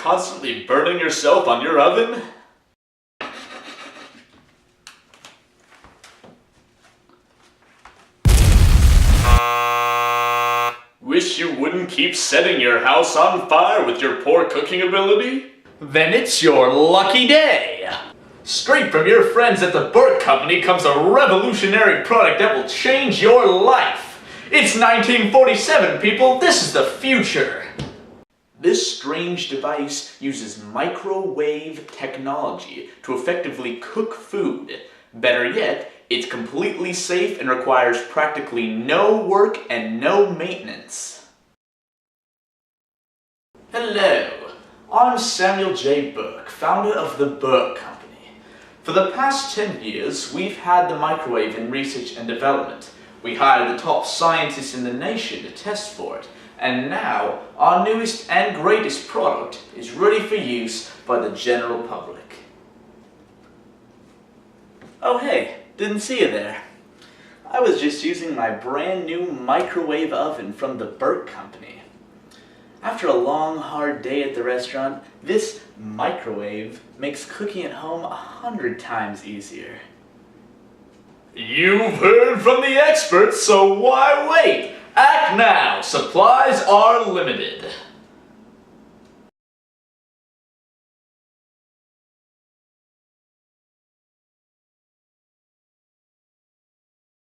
constantly burning yourself on your oven? Wish you wouldn't keep setting your house on fire with your poor cooking ability? Then it's your lucky day! Straight from your friends at the Burke Company comes a revolutionary product that will change your life! It's 1947, people! This is the future! This strange device uses microwave technology to effectively cook food. Better yet, it's completely safe and requires practically no work and no maintenance. Hello, I'm Samuel J. Burke, founder of the Burke Company. For the past 10 years, we've had the microwave in research and development. We hired the top scientists in the nation to test for it, and now our newest and greatest product is ready for use by the general public. Oh hey, didn't see you there. I was just using my brand new microwave oven from the Burke Company. After a long, hard day at the restaurant, this microwave makes cooking at home 100 times easier. You've heard from the experts, so why wait? Act now! Supplies are limited.